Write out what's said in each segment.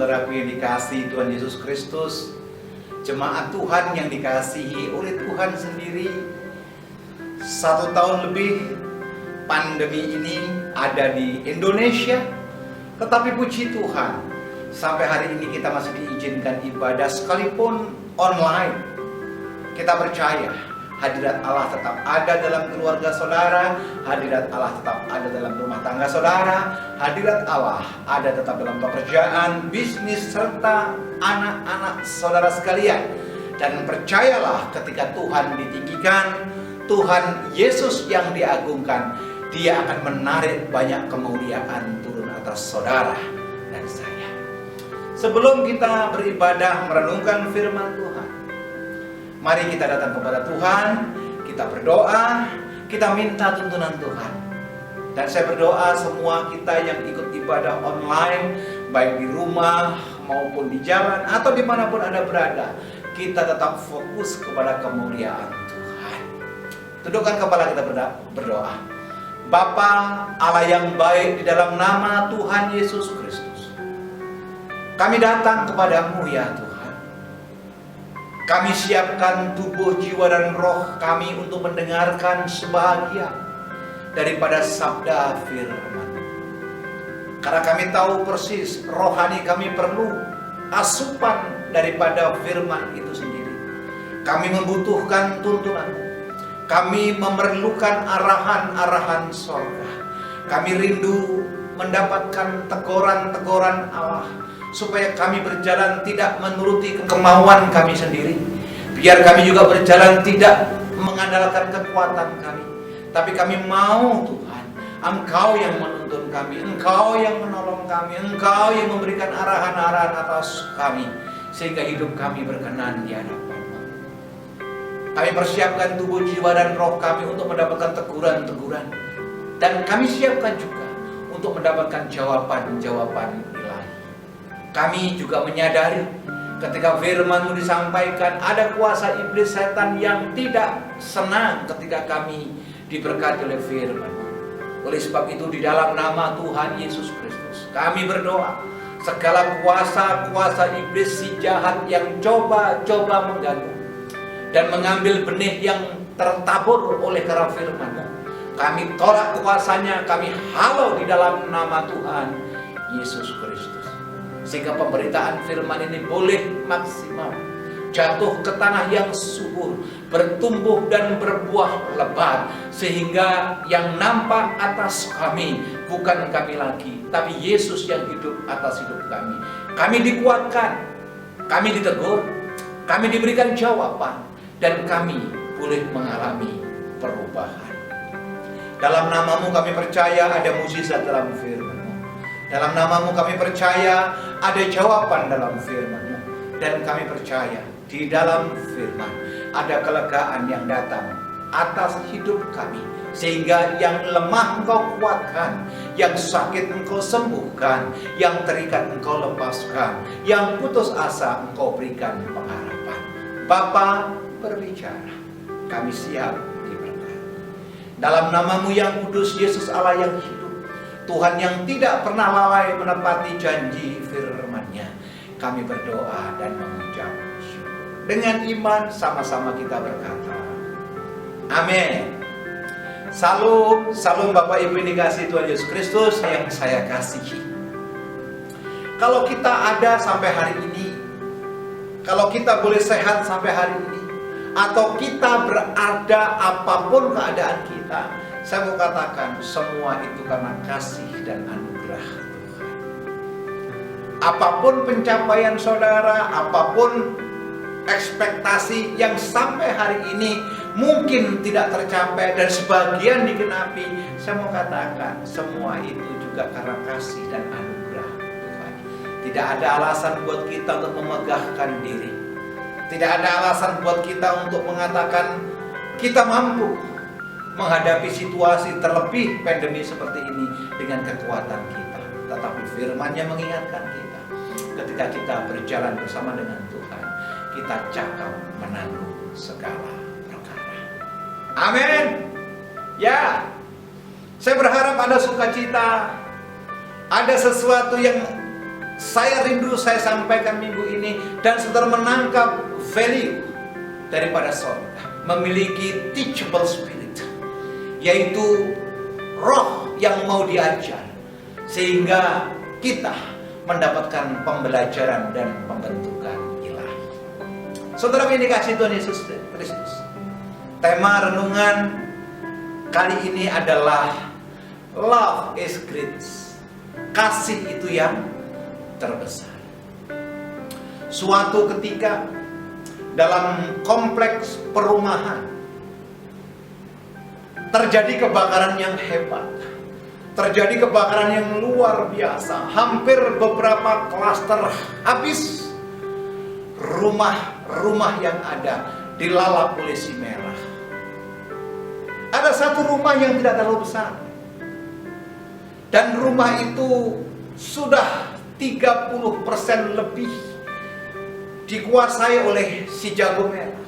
saudaraku yang dikasihi Tuhan Yesus Kristus, jemaat Tuhan yang dikasihi oleh Tuhan sendiri. 1 tahun lebih pandemi ini ada di Indonesia, tetapi puji Tuhan, sampai hari ini kita masih diizinkan ibadah sekalipun online. Kita percaya hadirat Allah tetap ada dalam keluarga saudara, hadirat Allah tetap ada dalam rumah tangga saudara, hadirat Allah ada tetap dalam pekerjaan, bisnis, serta anak-anak saudara sekalian. Dan percayalah, ketika Tuhan ditinggikan, Tuhan Yesus yang diagungkan, Dia akan menarik banyak kemuliaan turun atas saudara dan saya. Sebelum kita beribadah merenungkan firman Tuhan, mari kita datang kepada Tuhan, kita berdoa, kita minta tuntunan Tuhan. Dan saya berdoa semua kita yang ikut ibadah online, baik di rumah maupun di jalan atau dimanapun Anda berada, kita tetap fokus kepada kemuliaan Tuhan. Tundukkan kepala kita berdoa. Bapa Allah yang baik, di dalam nama Tuhan Yesus Kristus, kami datang kepadamu ya Tuhan. Kami siapkan tubuh, jiwa, dan roh kami untuk mendengarkan sebahagian daripada sabda firman. Karena kami tahu persis rohani kami perlu asupan daripada firman itu sendiri. Kami membutuhkan tuntunan. Kami memerlukan arahan-arahan sorga. Kami rindu mendapatkan teguran-teguran Allah, supaya kami berjalan tidak menuruti kemauan kami sendiri. Biar kami juga berjalan tidak mengandalkan kekuatan kami, tapi kami mau Tuhan, Engkau yang menuntun kami, Engkau yang menolong kami, Engkau yang memberikan arahan-arahan atas kami, sehingga hidup kami berkenan di hadapan-Mu. Kami persiapkan tubuh, jiwa, dan roh kami untuk mendapatkan teguran-teguran, dan kami siapkan juga untuk mendapatkan jawaban-jawaban ilahi. Kami juga menyadari ketika firman-Mu disampaikan, ada kuasa iblis setan yang tidak senang ketika kami diberkati oleh firman-Mu. Oleh sebab itu, di dalam nama Tuhan Yesus Kristus, kami berdoa, segala kuasa-kuasa iblis si jahat yang coba-coba mengganggu dan mengambil benih yang tertabur oleh karena firman-Mu, kami tolak kuasanya, kami halau di dalam nama Tuhan Yesus Kristus. Sehingga pemberitaan firman ini boleh maksimal, jatuh ke tanah yang subur, bertumbuh dan berbuah lebat, sehingga yang nampak atas kami bukan kami lagi, tapi Yesus yang hidup atas hidup kami. Kami dikuatkan, kami ditegur, kami diberikan jawaban, dan kami boleh mengalami perubahan. Dalam nama-Mu kami percaya ada mukjizat dalam firman-Mu. Dalam nama-Mu kami percaya ada jawaban dalam firman-Mu. Dan kami percaya di dalam firman ada kelegaan yang datang atas hidup kami, sehingga yang lemah Engkau kuatkan, yang sakit Engkau sembuhkan, yang terikat Engkau lepaskan, yang putus asa Engkau berikan pengharapan. Bapa, berbicara, kami siap diberkati. Dalam nama-Mu yang kudus, Yesus Allah yang hidup, Tuhan yang tidak pernah lalai menepati janji firman-Nya, kami berdoa dan mengucap syukur. Dengan iman sama-sama kita berkata, amin. Salam, salam Bapak Ibu yang dikasihi Tuhan Yesus Kristus yang saya kasihi. Kalau kita ada sampai hari ini, kalau kita boleh sehat sampai hari ini, atau kita berada apapun keadaan kita, saya mau katakan semua itu karena kasih dan anugerah Tuhan. Apapun pencapaian saudara, apapun ekspektasi yang sampai hari ini mungkin tidak tercapai dan sebagian digenapi, saya mau katakan semua itu juga karena kasih dan anugerah Tuhan. Tidak ada alasan buat kita untuk memegahkan diri. Tidak ada alasan buat kita untuk mengatakan kita mampu menghadapi situasi terlebih pandemi seperti ini dengan kekuatan kita. Tetapi firman-Nya mengingatkan kita, ketika kita berjalan bersama dengan Tuhan, kita cakap menanggung segala perkara. Amin. Ya, saya berharap ada sukacita, ada sesuatu yang saya rindu saya sampaikan minggu ini, dan saudara menangkap value daripada sorga, memiliki teachable spirit, yaitu roh yang mau diajar, sehingga kita mendapatkan pembelajaran dan pembentukan ilahi. Saudara yang dikasihi Tuhan Yesus Kristus, tema renungan kali ini adalah Love is great. Kasih itu yang terbesar. Suatu ketika dalam kompleks perumahan terjadi kebakaran yang hebat. Terjadi kebakaran yang luar biasa. Hampir beberapa klaster habis. Rumah-rumah yang ada dilalap oleh si merah. Ada satu rumah yang tidak terlalu besar, dan rumah itu sudah 30% lebih dikuasai oleh si jago merah.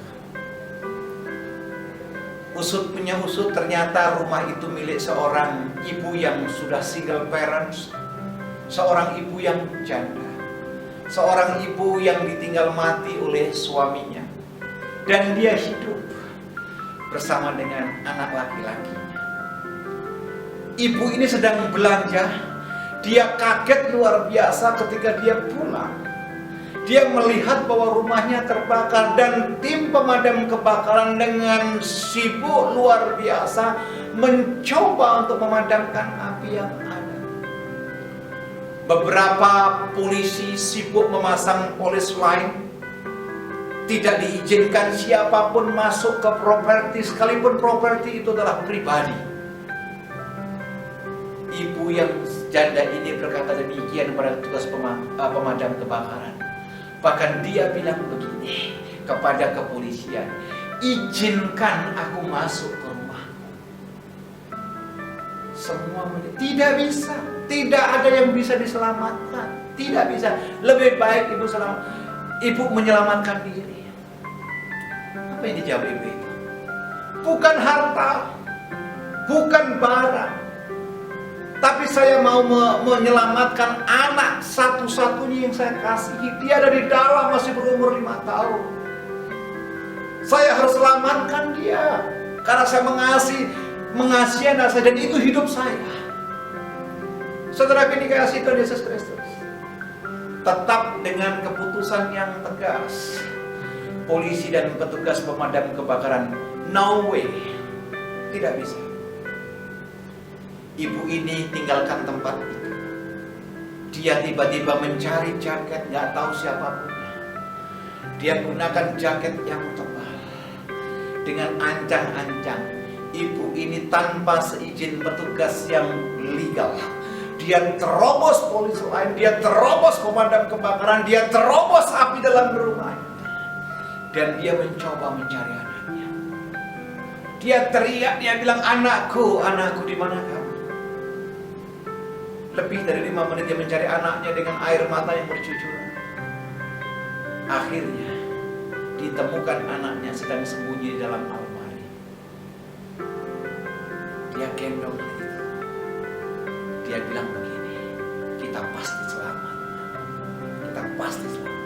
Usut punya usut, ternyata rumah itu milik seorang ibu yang sudah single parents, seorang ibu yang janda, seorang ibu yang ditinggal mati oleh suaminya, dan dia hidup bersama dengan anak laki-lakinya. Ibu ini sedang belanja. Dia kaget luar biasa ketika dia pulang. Dia melihat bahwa rumahnya terbakar, dan tim pemadam kebakaran dengan sibuk luar biasa mencoba untuk memadamkan api yang ada. Beberapa polisi sibuk memasang polis line. Tidak diizinkan siapapun masuk ke properti, sekalipun properti itu adalah pribadi. Ibu yang janda ini berkata demikian kepada petugas pemadam kebakaran. Bahkan dia bilang begini kepada kepolisian, izinkan aku masuk ke rumahku. Semua tidak bisa, tidak ada yang bisa diselamatkan, tidak bisa. Lebih baik ibu menyelamatkan diri. Apa yang dijawab ibu itu? Bukan harta, bukan barang, tapi saya mau menyelamatkan anak satu-satunya yang saya kasihi. Dia ada di dalam, masih berumur 5 tahun. Saya harus selamatkan dia, karena saya mengasihi anak saya, dan itu hidup saya. Saudara yang dikasihi Tuhan Yesus Kristus, tetap dengan keputusan yang tegas, polisi dan petugas pemadam kebakaran, no way, tidak bisa. Ibu ini tinggalkan tempat itu. Dia tiba-tiba mencari jaket, nggak tahu siapapunnya. Dia gunakan jaket yang tebal dengan ancang-ancang. Ibu ini tanpa seizin petugas yang legal, dia terobos polis lain, dia terobos pemadam kebakaran, dia terobos api dalam rumahnya. Dan dia mencoba mencari anaknya. Dia teriak, dia bilang, anakku, anakku, di mana kamu? Lebih dari 5 menit dia mencari anaknya dengan air mata yang bercucuran. Akhirnya ditemukan anaknya sedang sembunyi di dalam almari. Dia gendong itu. Dia bilang begini, kita pasti selamat. Kita pasti selamat.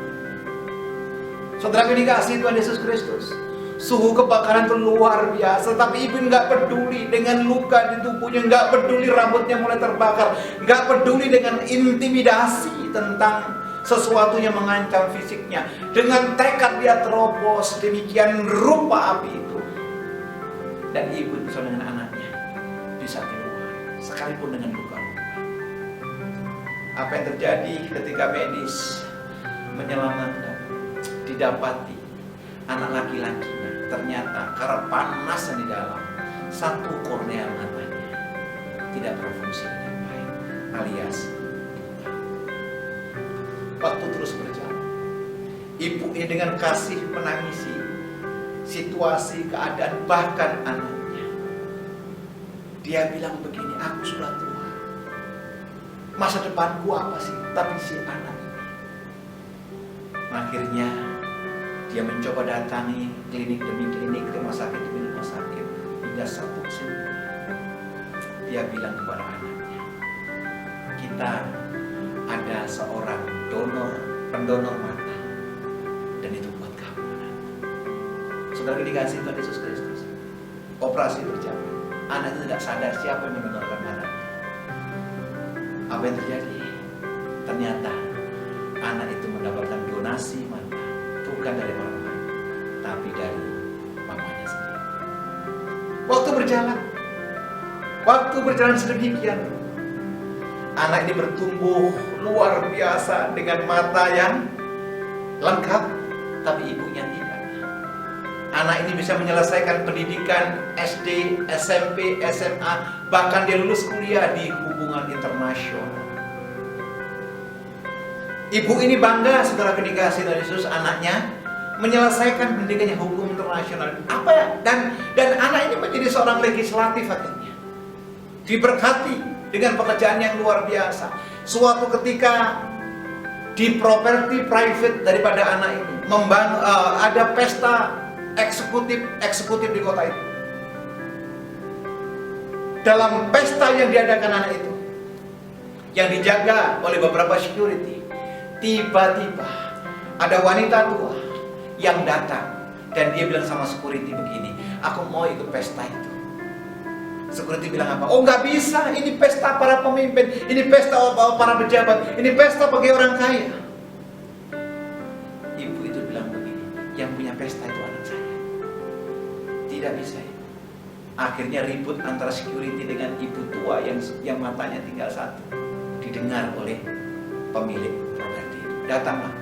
Saudara yang dikasihi Tuhan Yesus Kristus, suhu kebakaran itu luar biasa, tapi ibu nggak peduli dengan luka di tubuhnya, nggak peduli rambutnya mulai terbakar, nggak peduli dengan intimidasi tentang sesuatu yang mengancam fisiknya. Dengan tekad dia terobos demikian rupa api itu, dan ibu bersama dengan anaknya bisa keluar, sekalipun dengan luka-luka. Apa yang terjadi ketika medis menyelamatkan? Didapati anak laki-lakinya ternyata karena panas di dalam, satu kornea matanya tidak berfungsi dengan baik, alias buta. Waktu terus berjalan. Ibu ini dengan kasih menangisi situasi, keadaan, bahkan anaknya. Dia bilang begini, aku sudah tua, masa depanku apa sih? Tapi si anak ini. Akhirnya dia mencoba datangi klinik demi klinik, rumah sakit demi rumah sakit, hingga satu kesimpulan. Dia bilang kepada anaknya, kita ada seorang pendonor mata. Dan itu buat kamu. Saudara dikasih Tuhan Yesus Kristus. Operasi berjalan. Anak itu tidak sadar siapa yang mendonorkan mata. Apa yang terjadi? Ternyata anak itu mendapatkan donasi mata. Bukan dari orang lain, tapi dari mamanya sendiri. Waktu berjalan sedemikian. Anak ini bertumbuh luar biasa dengan mata yang lengkap, tapi ibunya tidak. Anak ini bisa menyelesaikan pendidikan SD, SMP, SMA, bahkan dia lulus kuliah di hubungan internasional. Ibu ini bangga, saudara dikasih Tuhan Yesus, anaknya menyelesaikan pendidikannya hukum internasional. Dan anak ini menjadi seorang legislatif akhirnya. Diberkati dengan pekerjaan yang luar biasa. Suatu ketika di properti private daripada anak ini ada pesta eksekutif di kota itu. Dalam pesta yang diadakan anak itu, yang dijaga oleh beberapa security, tiba-tiba ada wanita tua yang datang dan dia bilang sama security begini, aku mau ikut pesta itu. Security bilang apa? Oh nggak bisa, ini pesta para pemimpin, ini pesta para pejabat, ini pesta bagi orang kaya. Ibu itu bilang begini, yang punya pesta itu anak saya. Tidak bisa ya. Akhirnya ribut antara security dengan ibu tua yang matanya tinggal satu. Didengar oleh pemilik properti itu. Datanglah.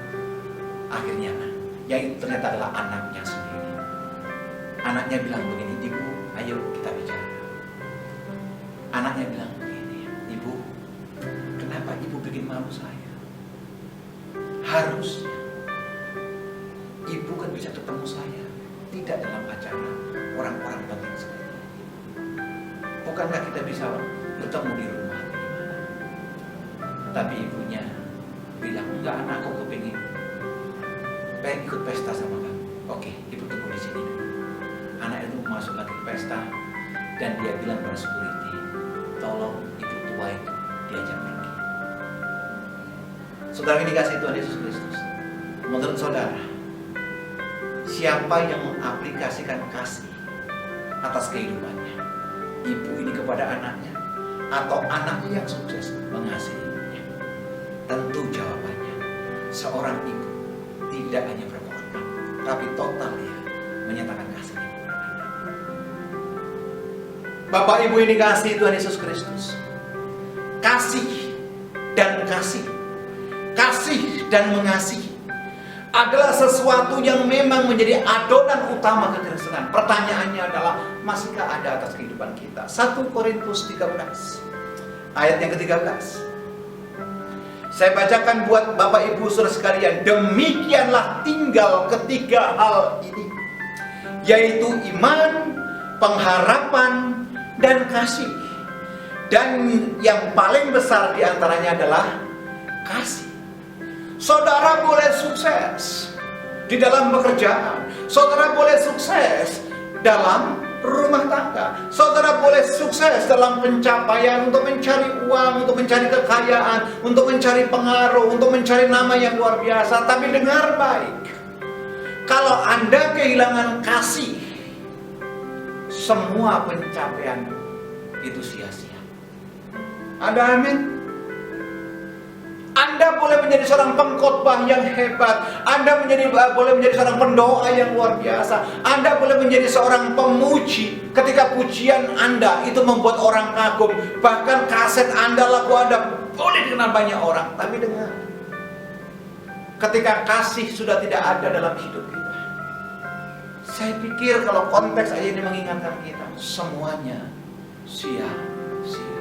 Akhirnya yang itu ternyata adalah anaknya sendiri. Anaknya bilang begini, ibu, ayo kita bicara. Anaknya bilang begini, ibu, kenapa ibu bikin malu saya? Harusnya ibu kan bisa ketemu saya, tidak dalam acara orang-orang penting seperti ini. Bukankah kita bisa bertemu di rumah? Tapi ibunya bilang, enggak, anakku pengen ikut pesta sama kamu. Oke, ibu tunggu di sini dulu. Anak itu masuk lagi ke pesta dan dia bilang pada security, tolong ibu tua itu diajak pergi. Saudara ini dikasih Tuhan Yesus Kristus. Menurut saudara, siapa yang mengaplikasikan kasih atas kehidupannya? Ibu ini kepada anaknya, atau anaknya yang sukses mengasihi ibunya? Tentu jawabannya, seorang ibu tidak hanya berkorban, tapi total ya menyatakan kasihnya kepada anak. Bapak Ibu ini kasih Tuhan Yesus Kristus. Kasih dan mengasihi adalah sesuatu yang memang menjadi adonan utama kekristenan. Pertanyaannya adalah, masihkah ada atas kehidupan kita? 1 Korintus 13 ayat yang ke-13. Saya bacakan buat Bapak Ibu Saudara sekalian. Demikianlah tinggal ketiga hal ini, yaitu iman, pengharapan, dan kasih. Dan yang paling besar diantaranya adalah kasih. Saudara boleh sukses di dalam pekerjaan, saudara boleh sukses dalam rumah tangga, saudara boleh sukses dalam pencapaian untuk mencari uang, untuk mencari kekayaan, untuk mencari pengaruh, untuk mencari nama yang luar biasa. Tapi dengar baik, kalau Anda kehilangan kasih, semua pencapaian itu sia-sia. Ada amin? Anda boleh menjadi seorang pengkhotbah yang hebat, Anda boleh menjadi seorang pendoa yang luar biasa, Anda boleh menjadi seorang pemuji. Ketika pujian Anda itu membuat orang kagum, bahkan kaset Anda, lagu Anda boleh dikenal banyak orang. Tapi dengar, ketika kasih sudah tidak ada dalam hidup kita, saya pikir kalau konteks ayat ini mengingatkan kita, semuanya sia-sia.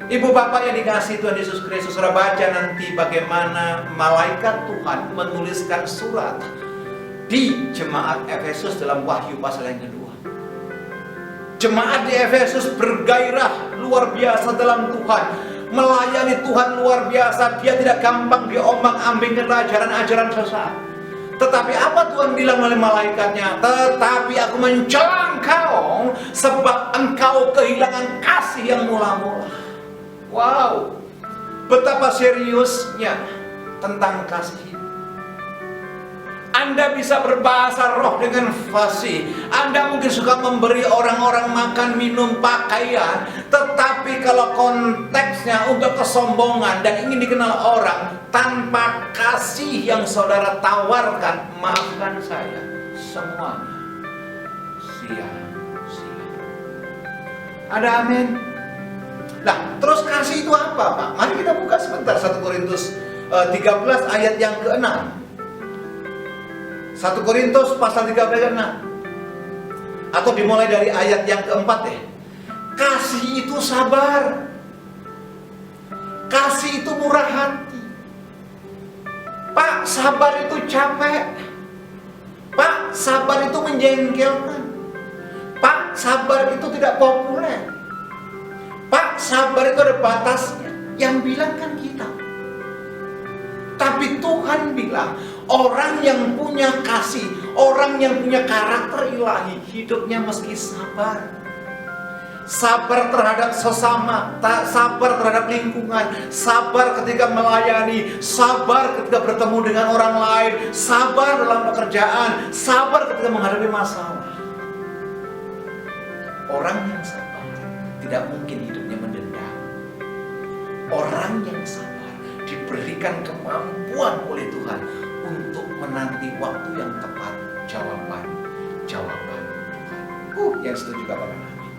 Ibu bapak yang dikasihi Tuhan Yesus Kristus, saudara baca nanti bagaimana malaikat Tuhan menuliskan surat di jemaat Efesus dalam Wahyu pasal yang kedua. Jemaat di Efesus bergairah luar biasa dalam Tuhan, melayani Tuhan luar biasa. Dia tidak gampang diombang-ambingkan ajaran-ajaran sesat. Tetapi apa Tuhan bilang oleh malaikatnya? Tetapi aku mencela engkau, sebab engkau kehilangan kasih yang mula-mula. Wow. betapa seriusnya tentang kasih. Anda bisa berbahasa roh dengan fasih. Anda mungkin suka memberi orang-orang makan, minum, pakaian. Tetapi kalau konteksnya untuk kesombongan dan ingin dikenal orang, tanpa kasih yang saudara tawarkan, maafkan saya, semuanya sia-sia. Ada amin? Nah, terus kasih itu apa, Pak? Mari kita buka sebentar 1 Korintus 13 ayat yang ke-6. 1 Korintus pasal 13 ayat 6. Atau dimulai dari ayat yang keempat deh. Kasih itu sabar. Kasih itu murah hati. Pak, sabar itu capek. Pak, sabar itu menjengkelkan. Pak, sabar itu tidak populer. Pak, sabar itu ada batasnya. Yang bilang kan kita. Tapi Tuhan bilang, orang yang punya kasih, orang yang punya karakter ilahi, hidupnya meski sabar. Sabar terhadap sesama, sabar terhadap lingkungan, sabar ketika melayani, sabar ketika bertemu dengan orang lain, sabar dalam pekerjaan, sabar ketika menghadapi masalah. Orang yang sabar tidak mungkin hidupnya mendendam. Orang yang sabar diberikan kemampuan oleh Tuhan untuk menanti waktu yang tepat jawaban Tuhan. Yang setuju katakan amin.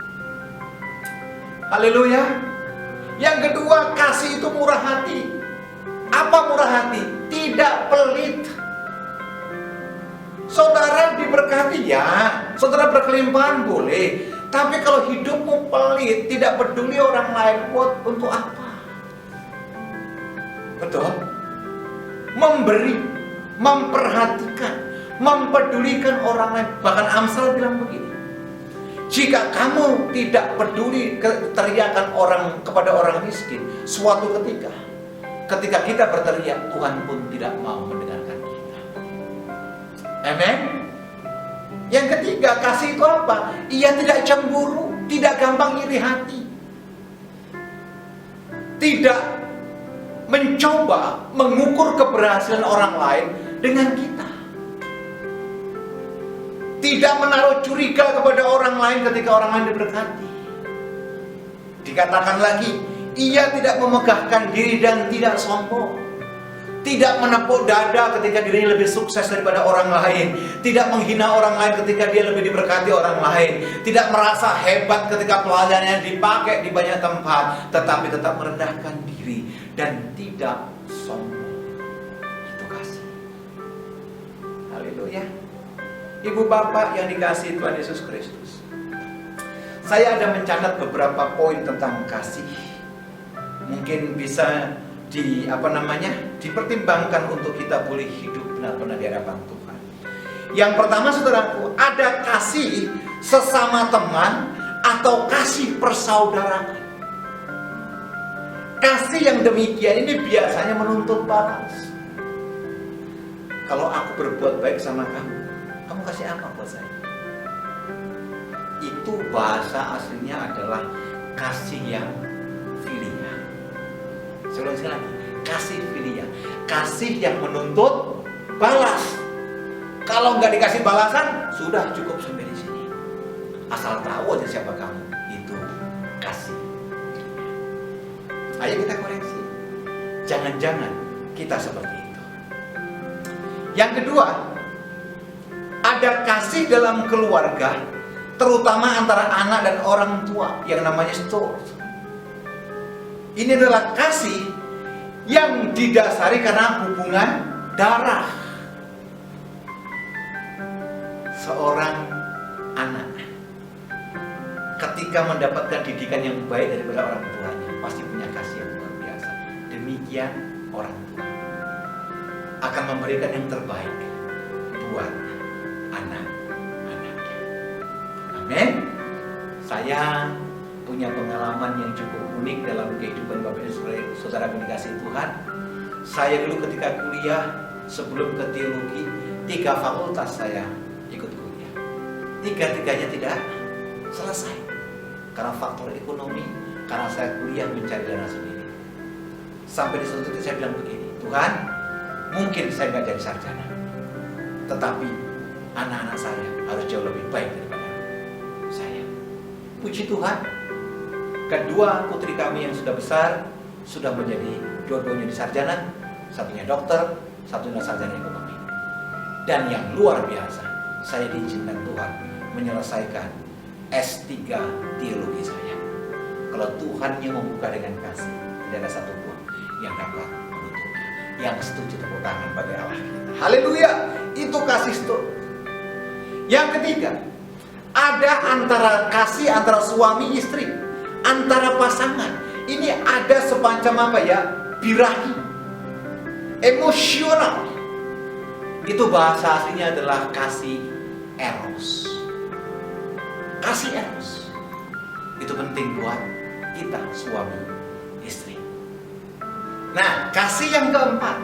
Haleluya. Yang kedua, kasih itu murah hati. Apa murah hati? Tidak pelit. Saudara diberkati ya, saudara berkelimpahan boleh. Tapi kalau hidupmu pelit, tidak peduli orang lain, untuk apa? Betul? Memberi, memperhatikan, mempedulikan orang lain. Bahkan Amsal bilang begini, jika kamu tidak peduli teriakan orang kepada orang miskin, suatu ketika kita berteriak, Tuhan pun tidak mau mendengarkan kita. Amen. Yang ketiga, kasih itu apa? Ia tidak cemburu, tidak gampang iri hati, tidak mencoba mengukur keberhasilan orang lain dengan kita, tidak menaruh curiga kepada orang lain ketika orang lain diberkati. Dikatakan lagi, ia tidak memegahkan diri dan tidak sombong, tidak menepuk dada ketika dirinya lebih sukses daripada orang lain, tidak menghina orang lain ketika dia lebih diberkati orang lain, tidak merasa hebat ketika pelayanannya dipakai di banyak tempat, tetapi tetap merendahkan diri dan tidak sombong. Itu kasih. Haleluya. Ibu bapak yang dikasihi Tuhan Yesus Kristus, saya ada mencatat beberapa poin tentang kasih. Mungkin bisa dipertimbangkan untuk kita boleh hidup benar-benar di hadapan Tuhan. Yang pertama, saudaraku, ada kasih sesama teman atau kasih persaudaraan. Kasih yang demikian ini biasanya menuntut balas. Kalau aku berbuat baik sama kamu, kamu kasih apa buat saya? Itu bahasa aslinya adalah kasih yang filia. Saya ulang sekali lagi, kasih filia, kasih yang menuntut balas. Kalau nggak dikasih balasan, sudah cukup sampai di sini. Asal tahu aja siapa kamu, itu kasih. Ayo kita koreksi. Jangan-jangan kita seperti itu. Yang kedua, ada kasih dalam keluarga, terutama antara anak dan orang tua, yang namanya storge. Ini adalah kasih yang didasari karena hubungan darah. Seorang anak ketika mendapatkan didikan yang baik daripada orang tuanya, pasti punya kasih yang luar biasa. Demikian orang tua akan memberikan yang terbaik buat anak-anaknya. Amin. Saya punya pengalaman yang cukup unik dalam kehidupan Bapak Ibu Saudara dikasihi Tuhan. Saya dulu ketika kuliah, sebelum ke teologi, 3 fakultas saya ikut kuliah. 3-tiganya tidak selesai karena faktor ekonomi, karena saya kuliah mencari dana sendiri. Sampai di suatu titik saya bilang begini, Tuhan, mungkin saya nggak jadi sarjana, tetapi anak-anak saya harus jauh lebih baik daripada saya. Puji Tuhan, kedua putri kami yang sudah besar sudah menjadi dua-duanya di sarjana, satunya dokter, satunya sarjana ekonomi. Dan yang luar biasa, saya diizinkan Tuhan menyelesaikan S3 teologi saya. Kalau Tuhan yang membuka dengan kasih, tidak ada satu pun yang dapat menutupnya. Yang setuju tepuk tangan pada Allah kita. Haleluya, itu kasih itu. Yang ketiga, ada kasih antara suami istri, antara pasangan. Ini ada semacam apa ya? Birahi, emosional. Itu bahasa aslinya adalah kasih eros. Kasih eros itu penting buat kita suami istri. Nah, kasih yang keempat,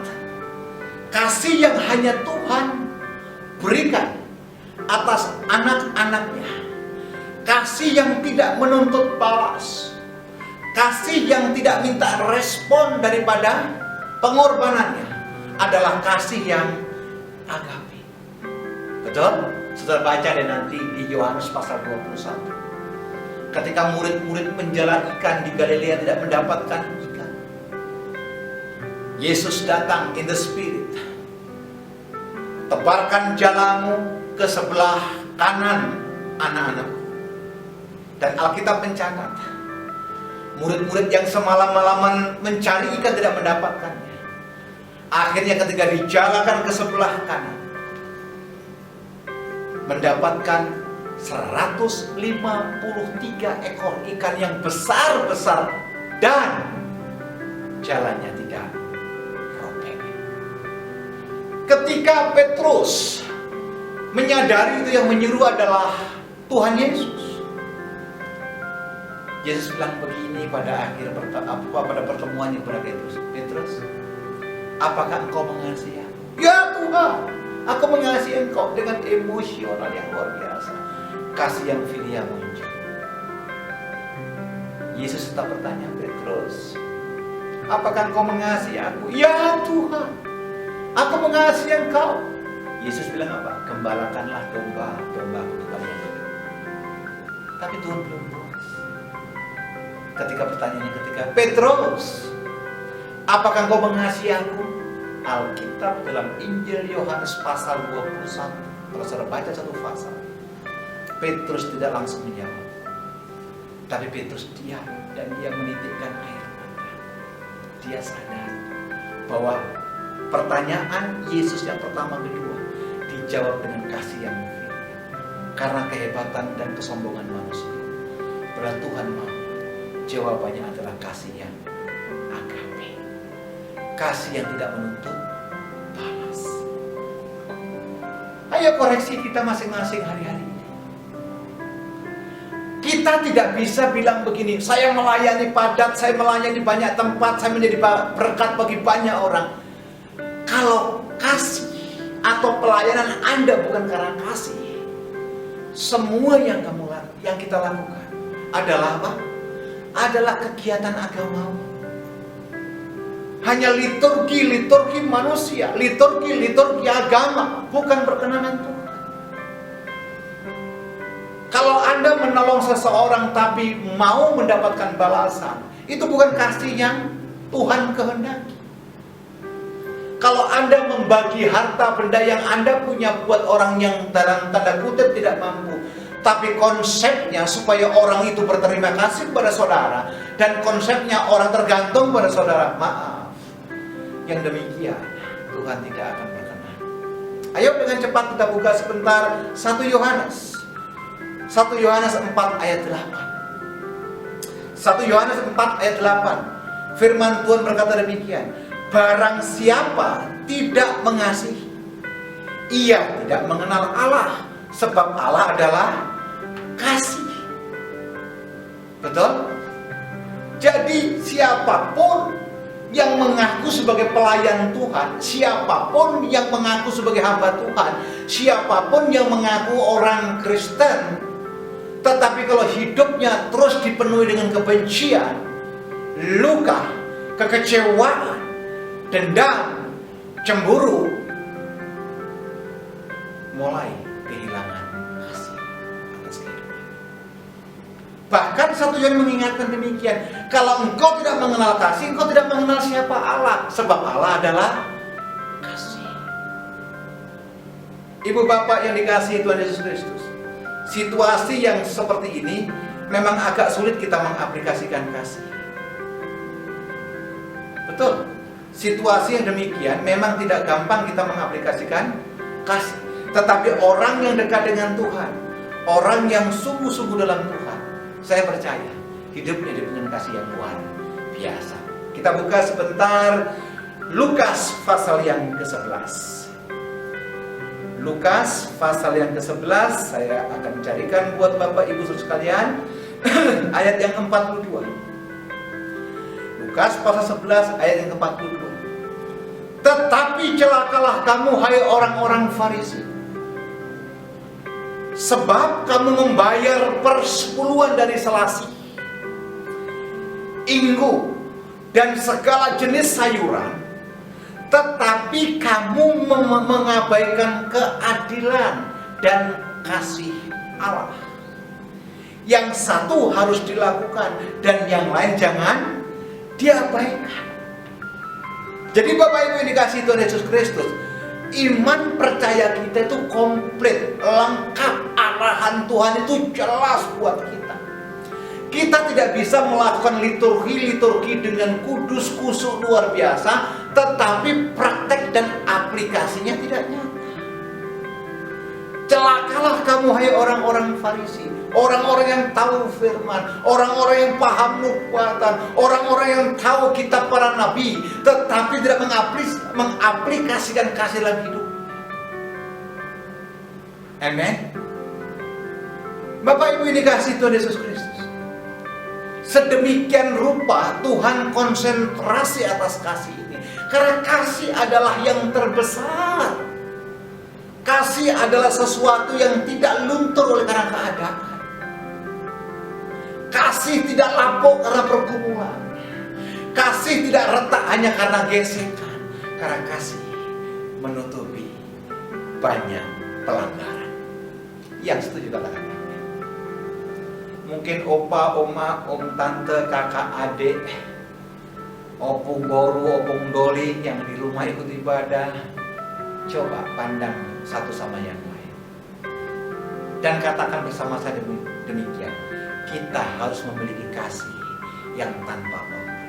kasih yang hanya Tuhan berikan atas anak-anaknya, kasih yang tidak menuntut balas, kasih yang tidak minta respon daripada pengorbanannya, adalah kasih yang agape. Betul? Saudara baca deh nanti di Yohanes pasal 21. Ketika murid-murid penjala ikan di Galilea tidak mendapatkan ikan, Yesus datang in the spirit. Tebarkan jalamu ke sebelah kanan anak-anakku. Dan Alkitab mencatat, murid-murid yang semalam-malaman mencari ikan tidak mendapatkannya, akhirnya ketika dijalakan ke sebelah kanan, mendapatkan 153 ekor ikan yang besar-besar dan jalannya tidak robek. Ketika Petrus menyadari itu yang menyuruh adalah Tuhan Yesus, Yesus bilang begini pada pertemuannya kepada Petrus, Petrus, apakah engkau mengasihi aku? Ya Tuhan, aku mengasihi engkau dengan emosional yang luar biasa. Kasih yang filia muncul. Yesus tetap bertanya, Petrus, apakah engkau mengasihi aku? Ya Tuhan, aku mengasihi engkau. Yesus bilang apa? Gembalakanlah domba-dombaku itu kalian. Tapi Tuhan belum puas. Ketika pertanyaannya ketika, Petrus, apakah engkau mengasihi aku? Alkitab dalam Injil Yohanes pasal 21, kalau saudara baca satu pasal, Petrus tidak langsung menjawab, tapi Petrus diam dan dia menitikkan air mata. Dia sadar bahwa pertanyaan Yesus yang pertama kedua dijawab dengan kasih yang mulia. Karena kehebatan dan kesombongan manusia, pada Tuhan mau jawabannya adalah kasih yang agape, kasih yang tidak menuntut balas. Ayo koreksi kita masing-masing hari-hari. Kita tidak bisa bilang begini, saya melayani padat, saya melayani banyak tempat, saya menjadi berkat bagi banyak orang. Kalau kasih atau pelayanan Anda bukan karena kasih, semua yang kita lakukan adalah apa? Adalah kegiatan agama. Hanya liturgi manusia, liturgi agama, bukan berkenanan Tuhan. Kalau Anda menolong seseorang tapi mau mendapatkan balasan, itu bukan kasih yang Tuhan kehendaki. Kalau Anda membagi harta benda yang Anda punya buat orang yang dalam tanda kutip tidak mampu, tapi konsepnya supaya orang itu berterima kasih kepada saudara, dan konsepnya orang tergantung pada saudara, maaf, yang demikian Tuhan tidak akan berkenan. Ayo dengan cepat kita buka sebentar 1 Yohanes 4 ayat 8. 1 Yohanes 4 ayat 8. Firman Tuhan berkata demikian, barang siapa tidak mengasihi, ia tidak mengenal Allah, sebab Allah adalah kasih. Betul? Jadi siapapun yang mengaku sebagai pelayan Tuhan, siapapun yang mengaku sebagai hamba Tuhan, siapapun yang mengaku orang Kristen, tetapi kalau hidupnya terus dipenuhi dengan kebencian, luka, kekecewaan, dendam, cemburu, mulai kehilangan kasih atas kehidupan. Bahkan satu yang mengingatkan demikian, kalau engkau tidak mengenal kasih, engkau tidak mengenal siapa Allah, sebab Allah adalah kasih. Ibu bapak yang dikasihi Tuhan Yesus Kristus, situasi yang seperti ini memang agak sulit kita mengaplikasikan kasih. Betul, situasi yang demikian memang tidak gampang kita mengaplikasikan kasih. Tetapi orang yang dekat dengan Tuhan, orang yang sungguh-sungguh dalam Tuhan, saya percaya hidupnya dengan kasih yang luar biasa. Kita buka sebentar Lukas pasal yang ke-11. Lukas pasal yang ke-11, saya akan carikan buat Bapak Ibu Saudara sekalian ayat yang ke-42. Lukas pasal 11 ayat yang ke-42. Tetapi celakalah kamu hai orang-orang Farisi, sebab kamu membayar persepuluhan dari selasi, inggu, dan segala jenis sayuran, tetapi kamu mengabaikan keadilan dan kasih Allah. Yang satu harus dilakukan dan yang lain jangan diabaikan. Jadi Bapak Ibu yang dikasihi Tuhan Yesus Kristus, iman percaya kita itu komplit, lengkap, arahan Tuhan itu jelas buat kita. Kita tidak bisa melakukan liturgi dengan kudus kusuk luar biasa, tetapi praktek dan aplikasinya tidak nyata. Celakalah kamu hai orang-orang Farisi, orang-orang yang tahu firman, orang-orang yang paham nubuatan, orang-orang yang tahu kitab para nabi, tetapi tidak mengaplikasikan kasih dalam hidup. Amen. Bapak Ibu ini kasih Tuhan Yesus Kristus. Sedemikian rupa Tuhan konsentrasi atas kasih ini, karena kasih adalah yang terbesar. Kasih adalah sesuatu yang tidak luntur oleh karena keadaan. Kasih tidak lapuk karena pergumulan. Kasih tidak retak hanya karena gesekan. Karena kasih menutupi banyak pelanggaran. Yang setuju katakan amin. Mungkin opa, oma, om, tante, kakak, adik, opung boru, opung doli yang di rumah ikut ibadah, coba pandang satu sama yang lain dan katakan bersama saya demikian: kita harus memiliki kasih yang tanpa pamrih.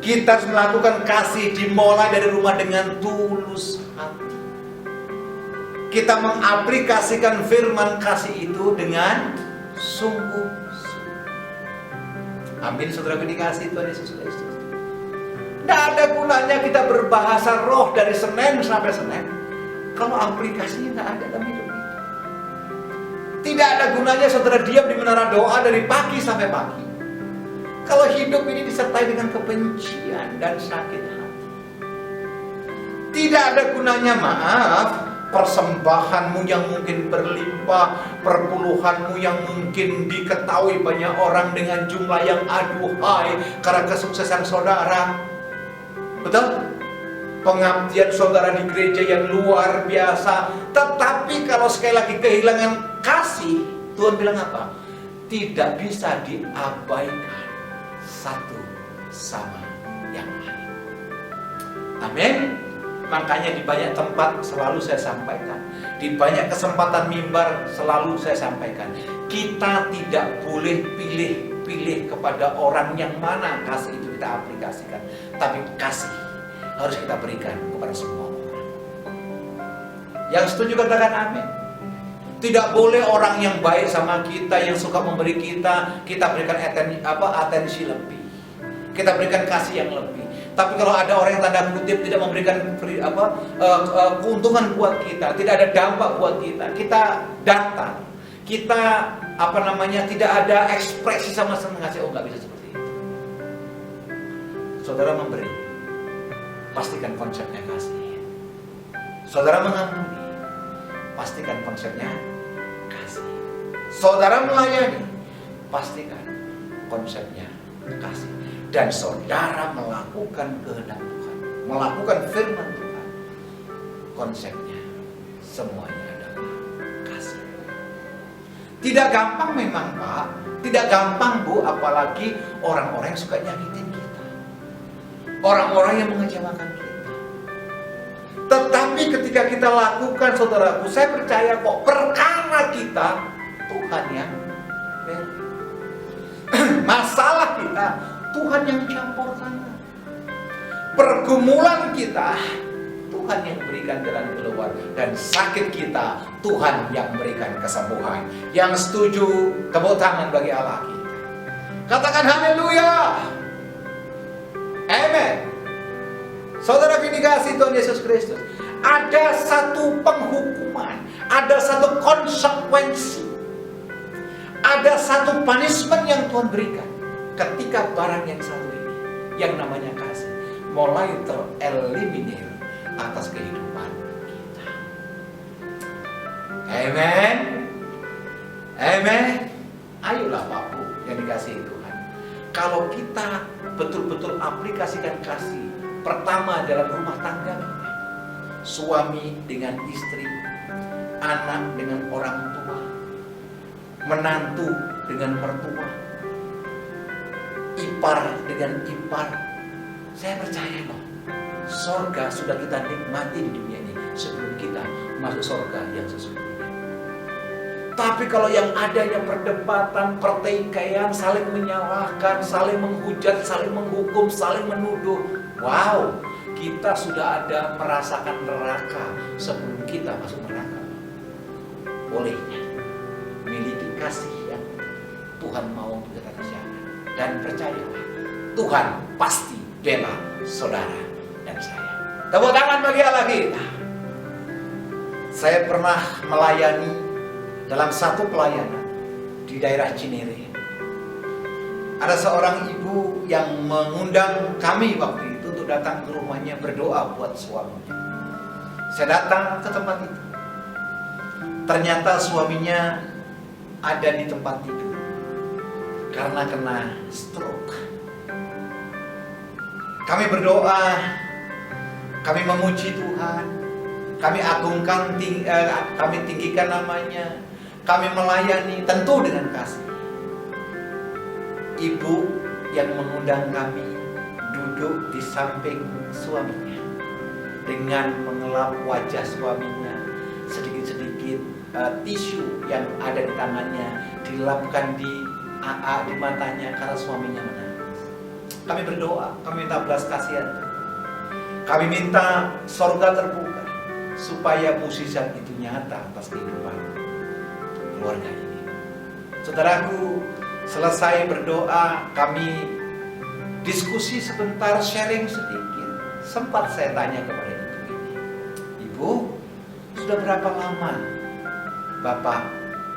Kita harus melakukan kasih dimulai dari rumah dengan tulus hati. Kita mengaplikasikan firman kasih itu dengan sungguh-sungguh. Amin, saudara dikasihi Tuhan Yesus Kristus. Tidak ada gunanya kita berbahasa roh dari Senin sampai Senin kalau aplikasinya tidak ada dalam hidup kita. Tidak ada gunanya saudara diam di menara doa dari pagi sampai pagi kalau hidup ini disertai dengan kebencian dan sakit hati. Tidak ada gunanya, maaf, persembahanmu yang mungkin berlimpah, perpuluhanmu yang mungkin diketahui banyak orang dengan jumlah yang aduhai karena kesuksesan saudara. Betul? Pengabdian saudara di gereja yang luar biasa. Tetapi kalau sekali lagi kehilangan kasih, Tuhan bilang apa? Tidak bisa diabaikan satu sama yang lain. Amin. Makanya di banyak tempat selalu saya sampaikan, di banyak kesempatan mimbar selalu saya sampaikan, kita tidak boleh pilih-pilih kepada orang yang mana kasih itu kita aplikasikan, tapi kasih harus kita berikan kepada semua orang. Yang setuju katakan amin. Tidak boleh orang yang baik sama kita, yang suka memberi kita berikan atensi lebih, kita berikan kasih yang lebih. Tapi kalau ada orang yang tanda kutip tidak memberikan keuntungan buat kita, tidak ada dampak buat kita, kita datang, kita tidak ada ekspresi sama senang ngasih, nggak bisa seperti itu. Saudara memberi, pastikan konsepnya kasih. Saudara mengampuni, pastikan konsepnya kasih. Saudara melayani, pastikan konsepnya kasih. dan saudara melakukan kehendak Tuhan, melakukan firman Tuhan, konsepnya semuanya adalah kasih. Tidak gampang memang Pak, tidak gampang Bu, apalagi orang-orang yang suka nyakitin kita, orang-orang yang mengecewakan kita. Tetapi ketika kita lakukan, saudaraku, saya percaya kok perkara kita Tuhan yang beri. Masalah kita Tuhan yang campur tangan. Pergumulan kita Tuhan yang berikan jalan keluar, dan sakit kita Tuhan yang berikan kesembuhan. Yang setuju, tepuk tangan bagi Allah kita. Katakan haleluya. Amen. Saudara dikasihi Tuhan Yesus Kristus, ada satu penghukuman, ada satu konsekuensi, ada satu punishment yang Tuhan berikan ketika barang yang satu ini, yang namanya kasih, mulai tereliminir atas kehidupan kita. Amen. Amen. Ayolah Bapak Bu yang dikasihi Tuhan, kalau kita betul-betul aplikasikan kasih, pertama dalam rumah tangga kita, suami dengan istri, anak dengan orang tua, menantu dengan mertua, ipar dengan ipar, saya percaya loh, sorga sudah kita nikmati di dunia ini sebelum kita masuk sorga yang sesungguhnya. Tapi kalau yang adanya perdebatan, pertikaian, saling menyalahkan, saling menghujat, saling menghukum, saling menuduh, wow, kita sudah ada merasakan neraka sebelum kita masuk neraka. Bolehnya miliki kasih yang Tuhan mau untuk kita kerjakan, dan percayalah Tuhan pasti bela saudara dan saya. Tepuk tangan bagi Allah kita. Saya pernah melayani dalam satu pelayanan di daerah Cinere. Ada seorang ibu yang mengundang kami waktu itu untuk datang ke rumahnya berdoa buat suaminya. Saya datang ke tempat itu. Ternyata suaminya ada di tempat tidur karena kena stroke. Kami berdoa, kami memuji Tuhan, kami agungkan, kami tinggikan namanya, kami melayani tentu dengan kasih. Ibu yang mengundang kami duduk di samping suaminya dengan mengelap wajah suaminya, sedikit-sedikit tisu yang ada di tangannya dilapkan di matanya karena suaminya menangis. Kami berdoa, kami minta belas kasihan, kami minta sorga terbuka supaya mukjizat itu nyata atas kehidupan keluarga ini. Saudaraku, selesai berdoa, kami diskusi sebentar, sharing sedikit. Sempat saya tanya kepada ibu ini, Ibu, sudah berapa lama Bapak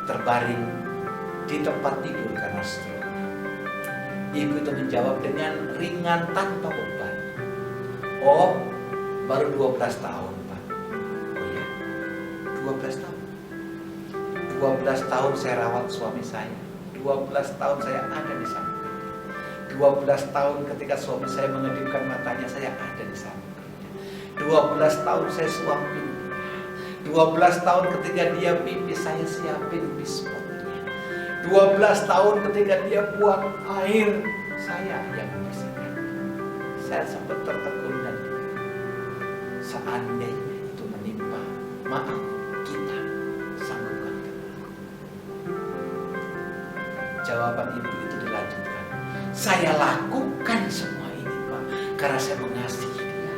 terbaring di tempat tidur karena stroke? Ibu itu menjawab dengan ringan tanpa beban. Oh, baru 12 tahun Pak. Oh ya, 12 tahun. 12 tahun saya rawat suami saya. 12 tahun saya ada di samping. 12 tahun ketika suami saya mengedipkan matanya, saya ada di sampingnya. 12 tahun saya suapin. 12 tahun ketika dia pipis, saya siapin bispotnya. 12 tahun ketika dia buang air, saya yang membersihkan. Saya sempat tertegun dan seandainya itu menimpa, maaf, kita sanggupkan. Jawaban ibu itu dilanjutkan, saya lakukan semua ini Pak karena saya mengasihi dia.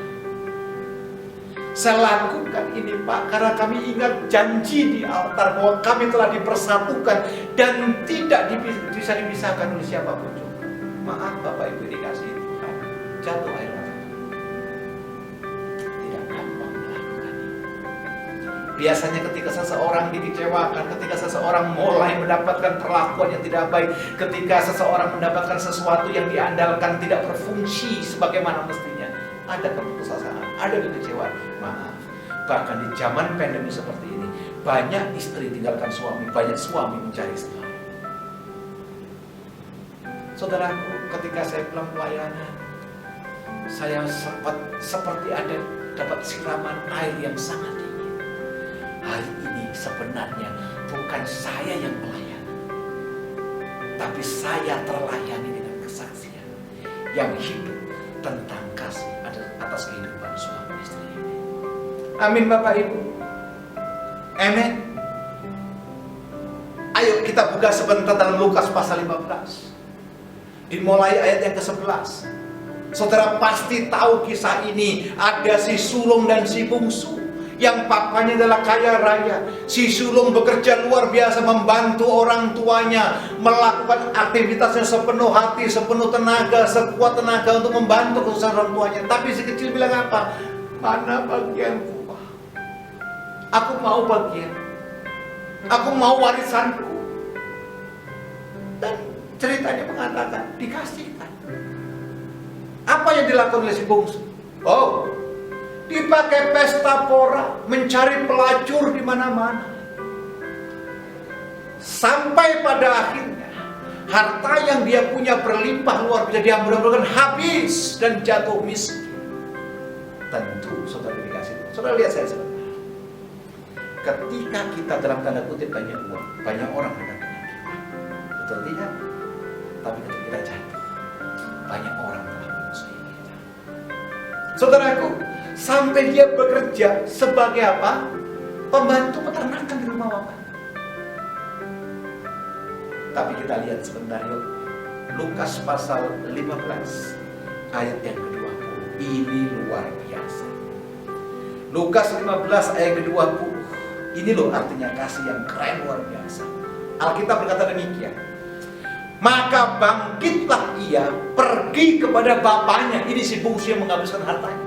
Saya lakukan ini Pak karena kami ingat janji di altar bahwa kami telah dipersatukan dan tidak bisa dipisahkan oleh siapapun juga. Maaf Bapak Ibu dikasihi Tuhan, jatuh air mata. Tidak gampang melakukan ini. Biasanya ketika seseorang dikecewakan, ketika seseorang mulai mendapatkan perlakuan yang tidak baik, ketika seseorang mendapatkan sesuatu yang diandalkan tidak berfungsi sebagaimana mestinya, ada keputusasaan, ada kekecewaan. Maaf, bahkan di zaman pandemi seperti ini, banyak istri tinggalkan suami, banyak suami mencari istri. Saudaraku, ketika saya pulang pelayanan, saya sempat seperti ada dapat siraman air yang sangat dingin. Hari ini sebenarnya bukan saya yang melayani, tapi saya terlayani dengan kesaksian yang hidup tentang kasih atas kehidupan suami istri ini. Amin Bapak Ibu. Amin. Ayo kita buka sebentar dalam Lukas pasal 15. Dimulai ayat yang ke-11. Saudara pasti tahu kisah ini. Ada si sulung dan si bungsu yang papanya adalah kaya raya. Si sulung bekerja luar biasa membantu orang tuanya, melakukan aktivitasnya sepenuh hati, sepenuh tenaga, sekuat tenaga untuk membantu kesusahan orang tuanya. Tapi si kecil bilang apa? Mana bagianku? Aku mau bagian. Aku mau warisanku. Dan ceritanya mengatakan dikasihkan. Apa yang dilakukan oleh si bungsu? Oh, dipakai pesta pora, mencari pelacur di mana-mana. Sampai pada akhirnya harta yang dia punya berlimpah luar biasa, dia mudah-mudahan habis dan jatuh miskin. Tentu saudara dikasih. Saudara lihat saya sebentar. Ketika kita dalam tanda kutip banyak uang, banyak orang mendapatkan kita. Betul tidak? Tapi ketika kita jatuh, banyak orang telah memusuhi kita. Saudaraku, sampai dia bekerja sebagai apa? Pembantu peternakan di rumah bapak. Tapi kita lihat sebentar yuk. Lukas pasal 15 ayat yang ke-20. Ini luar biasa. Lukas 15 ayat ke-20. Ini loh artinya kasih yang keren luar biasa. Alkitab berkata demikian. Maka bangkitlah ia, pergi kepada bapaknya. Ini si bungsu yang menghabiskan hartanya.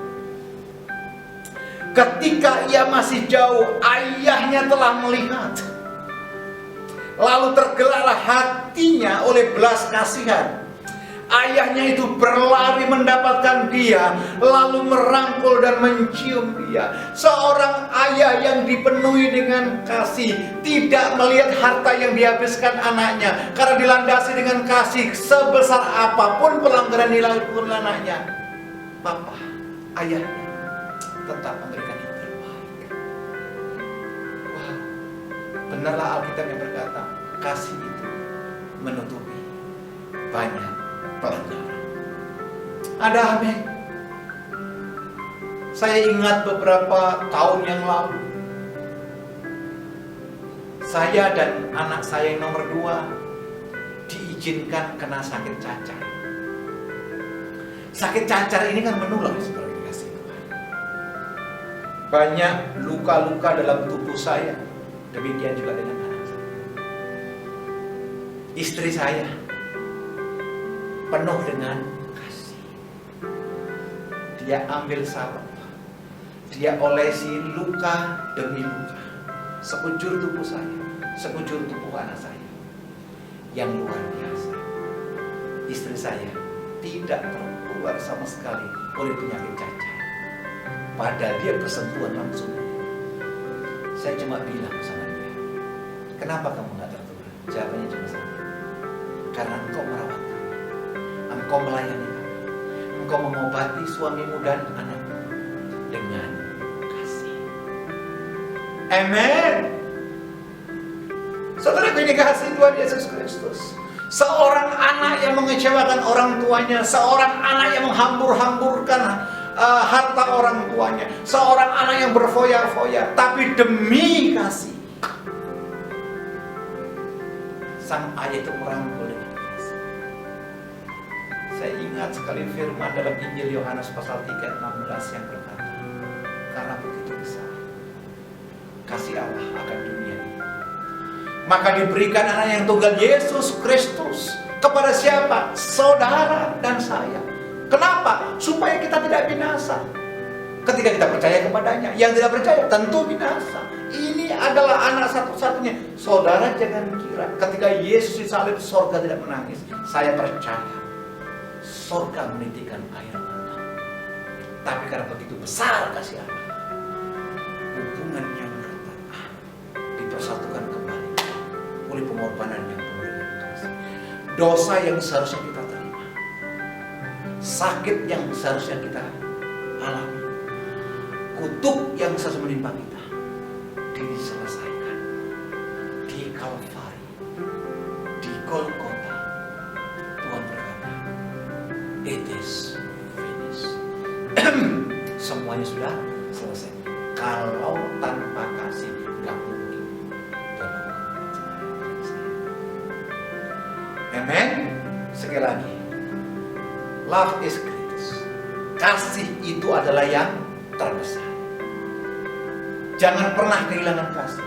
Ketika ia masih jauh, ayahnya telah melihat. Lalu tergeraklah hatinya oleh belas kasihan. Ayahnya itu berlari mendapatkan dia, lalu merangkul dan mencium dia. Seorang ayah yang dipenuhi dengan kasih, tidak melihat harta yang dihabiskan anaknya, karena dilandasi dengan kasih. Sebesar apapun pelanggaran dilakukan anaknya, papa, ayahnya tetap memberikan yang terbaik. Wow, benarlah Alkitab yang berkata, kasih itu menutupi banyak pelanggaran. Ada amin. Saya ingat beberapa tahun yang lalu, saya dan anak saya yang nomor 2 diizinkan kena sakit cacar. Sakit cacar ini kan menular seperti dikasih Tuhan. Banyak luka-luka dalam tubuh saya. Demikian juga dengan anak saya. Istri saya penuh dengan kasih. Dia ambil salep, dia olesi luka demi luka, sekujur tubuh saya, sekujur tubuh anak saya. Yang luar biasa, istri saya tidak terkeluar sama sekali oleh penyakit cacar. Padahal dia bersentuhan langsung. Saya cuma bilang sama dia, kenapa kamu gak tertular? Jawabannya cuma satu, karena engkau merawat, engkau melayani kami, engkau mengobati suamimu dan anakmu dengan kasih. Amin. Saudara, ini kasih Tuhan Yesus Kristus. Seorang anak yang mengecewakan orang tuanya, seorang anak yang menghambur-hamburkan harta orang tuanya, seorang anak yang berfoya-foya, tapi demi kasih, sang ayah itu merangkul dengan kasih. Saya ingat sekali firman dalam Injil Yohanes pasal 3 ayat 16 yang berkata, karena begitu besar kasih Allah akan dunia ini, maka diberikan anak yang tunggal Yesus Kristus kepada siapa? Saudara dan saya. Kenapa? Supaya kita tidak binasa ketika kita percaya kepadanya. Yang tidak percaya tentu binasa. Ini adalah anak satu-satunya. Saudara jangan kira ketika Yesus disalib sorga tidak menangis. Saya percaya sorga menitikkan air mata. Tapi karena begitu besar kasih Allah, hubungan yang retak dipersatukan kembali oleh pengorbanan yang penuh dengan kasih. Dosa yang seharusnya kita terima sakit yang seharusnya kita alami, kutuk yang seharusnya menimpa kita, diselesaikan di Kalvari, di Golgota. Tuhan berkata, it is finished. Semuanya sudah selesai. Kalau tanpa kasih nggak mungkin. Amen. Sekali lagi, love is greatest. Kasih itu adalah yang terbesar. Jangan pernah kehilangan kasih.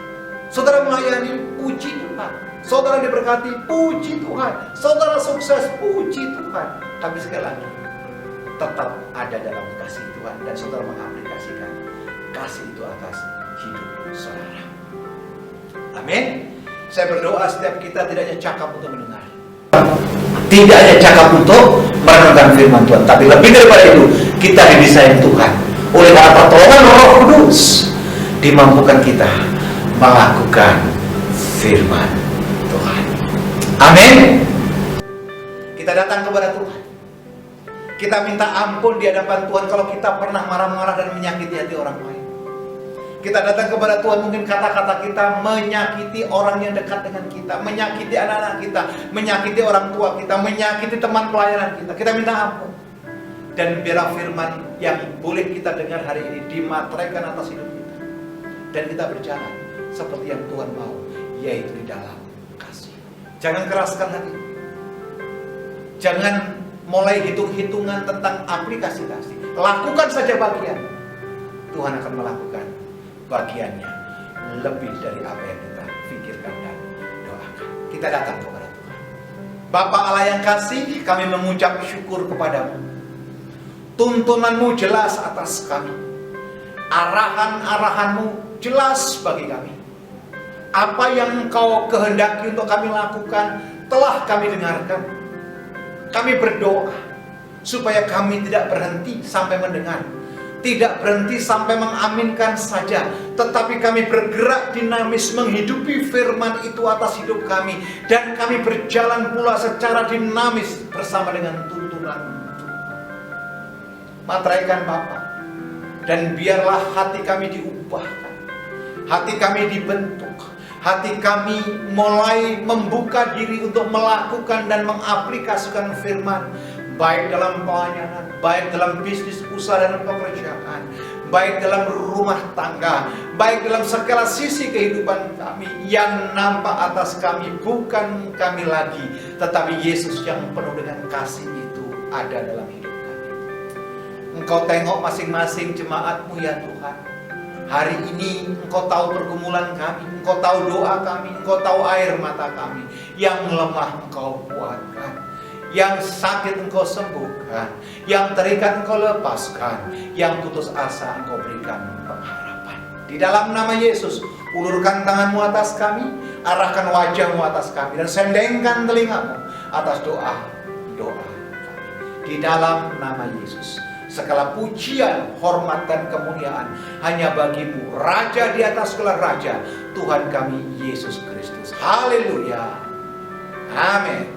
Saudara melayani, puji Tuhan. Saudara diberkati, puji Tuhan. Saudara sukses, puji Tuhan. Tapi sekali lagi, tetap ada dalam kasih Tuhan, dan saudara mengaplikasikan kasih itu atas hidup saudara. Amin. Saya berdoa setiap kita tidak hanya cakap untuk mendengar, tidak hanya cakap untuk merenungkan firman Tuhan, tapi lebih daripada itu, kita didesain Tuhan oleh karena pertolongan Roh Kudus, dimampukan kita melakukan firman Tuhan. Amin. Kita datang kepada Tuhan, kita minta ampun di hadapan Tuhan kalau kita pernah marah-marah dan menyakiti hati orang lain. Kita datang kepada Tuhan, mungkin kata-kata kita menyakiti orang yang dekat dengan kita, menyakiti anak-anak kita, menyakiti orang tua kita, menyakiti teman pelayanan kita. Kita minta ampun. Dan biarlah firman yang boleh kita dengar hari ini dimateraikan atas hidup kita, dan kita berjalan seperti yang Tuhan mau, yaitu di dalam kasih. Jangan keraskan hati. Jangan mulai hitung-hitungan tentang aplikasi kasih. Lakukan saja bagian. Tuhan akan melakukan bagiannya lebih dari apa yang kita pikirkan dan doakan. Kita datang kepada Tuhan. Bapa Allah yang kasih, kami mengucap syukur kepadamu. Tuntunanmu jelas atas kami. Arahan-arahanmu jelas bagi kami. Apa yang Engkau kehendaki untuk kami lakukan telah kami dengarkan. Kami berdoa supaya kami tidak berhenti sampai mendengar, tidak berhenti sampai mengaminkan saja, tetapi kami bergerak dinamis menghidupi firman itu atas hidup kami, dan kami berjalan pula secara dinamis bersama dengan tuntunan Tuhan. Materaikan Bapa, dan biarlah hati kami diubahkan, hati kami dibentuk, hati kami mulai membuka diri untuk melakukan dan mengaplikasikan firman, baik dalam pelayanan, baik dalam bisnis, usaha dan pekerjaan, baik dalam rumah tangga, baik dalam segala sisi kehidupan kami. Yang nampak atas kami bukan kami lagi, tetapi Yesus yang penuh dengan kasih itu ada dalam hidup kami. Engkau tengok masing-masing jemaat-Mu ya Tuhan. Hari ini Engkau tahu pergumulan kami, Engkau tahu doa kami, Engkau tahu air mata kami. Yang lemah Engkau kuatkan, yang sakit Engkau sembuhkan, yang terikat Engkau lepaskan, yang putus asa Engkau berikan pengharapan. Di dalam nama Yesus, ulurkan tangan-Mu atas kami, arahkan wajah-Mu atas kami, dan sendengkan telinga-Mu atas doa-doa kami. Di dalam nama Yesus, segala pujian, hormat, dan kemuliaan hanya bagi-Mu, Raja di atas segala raja, Tuhan kami Yesus Kristus. Haleluya. Amin.